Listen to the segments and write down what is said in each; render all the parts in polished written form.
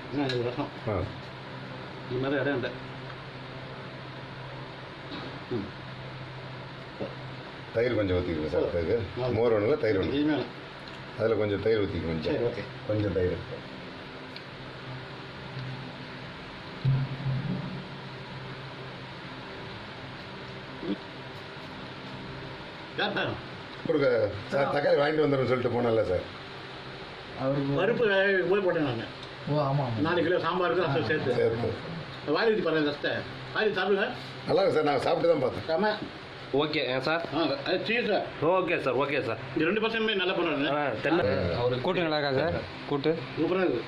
என்ன இது ரசம் இது மாதிரி இடம் இல்லை. தயிர் கொஞ்சம் ஊற்றிக்கணும் சார். அதுக்கு மோர் ஒன்றும் தயிர் ஒன்று, அதில் கொஞ்சம் தயிர் ஊற்றிக்கணும். சரி, ஓகே. கொஞ்சம் தயிர். கொடுக்க சார். தக்காளி வாங்கிட்டு வந்துடும் சொல்லிட்டு போனல சார். பருப்பு போய் போட்டேன் நான். ஓ ஆமாம், 4 கிலோ சாம்பாருக்கு ரசம் சேர்த்து வாரி ஊற்றி பாருங்க. ரசத்தை வாரி சாப்பிடுங்க. நல்லா இருக்கு சார். நான் சாப்பிட்டு தான் பார்த்தேன். ஆமாம், ஓகே சார். சீஸ் sir. Okay sir, okay sir. இந்த 2% நல்லா பண்ணுறாங்க. கூட்டு நல்லா இருக்கா சார்? கூட்டு சூப்பராக இருக்குது.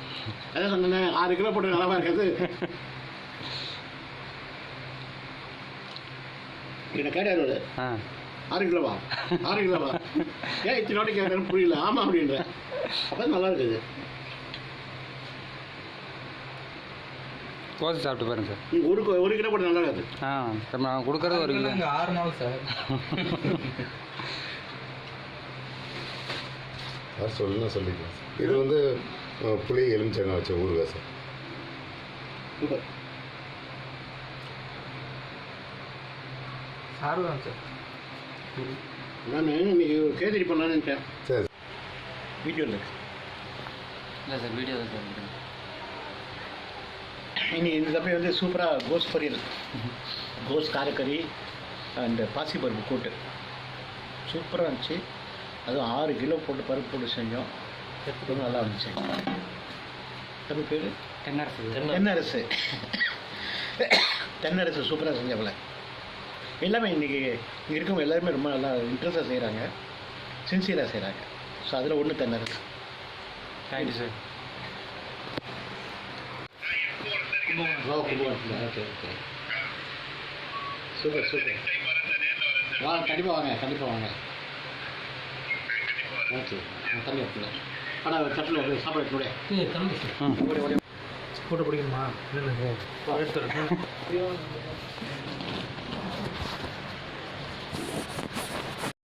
அதான் சொன்னேன் 6 கிலோ போட்டு நல்லா இருக்காது. என்ன கேட்டாரு 6 கிலோவா? 6 கிலோவா? ஏன் இத்தனை வாட்டி கேட்குறேன்னு புரியல. ஆமாம் அப்படின்ற. அப்போ நல்லா இருக்குது. தோசை சாப்பிட்டு பாருங்க சார். நீங்கள் 1 கிலோ போட்டு நல்லா இருக்குது. சார் நான் கொடுக்குறது 1 கிலோ. 6 நாள் சார். சார் சொல்லணும் சொல்லிக்கலாம் சார். இது வந்து புளி எலுமிச்சங்காய் வச்ச ஊறுகாய் சார். சூப்பர். சாப்பிடுவாங்க சார். நான் இன்னைக்கு கேசரி பண்ணலான்னு நினச்சேன். சரி. வீடியோ இல்லை சார், வீடியோ தான் சார். இன்னைக்கு இந்த தப்பை வந்து சூப்பராக கோஸ் பொரியல், கோஸ் காரக்கறி அண்ட் பாசிப்பருப்பு கூட்டு சூப்பராக இருந்துச்சு. அதுவும் 6 கிலோ போட்டு பருப்பு போட்டு செஞ்சோம். ரொம்ப நல்லா இருந்துச்சு. அது பேர் தென்னரசு. தென்னரசு சூப்பராக செஞ்சவள. எல்லாமே இன்றைக்கி இங்கே இருக்கவங்க எல்லாருமே ரொம்ப நல்லா இன்ட்ரெஸ்டாக செய்கிறாங்க, சின்சியராக செய்கிறாங்க. ஸோ அதில் ஒன்று Thennarasu. Thank you sir. Okay okay. Super super. வாங்க, கண்டிப்பாக வாங்க, கண்டிப்பாக வாங்க. ஓகே, தண்ணி வைக்கல. ஆனால் சட்டில் சாப்பாடு கூட ஃபோட்டோ பிடிக்கணுமா? இல்லை எடுத்துருக்கேன்.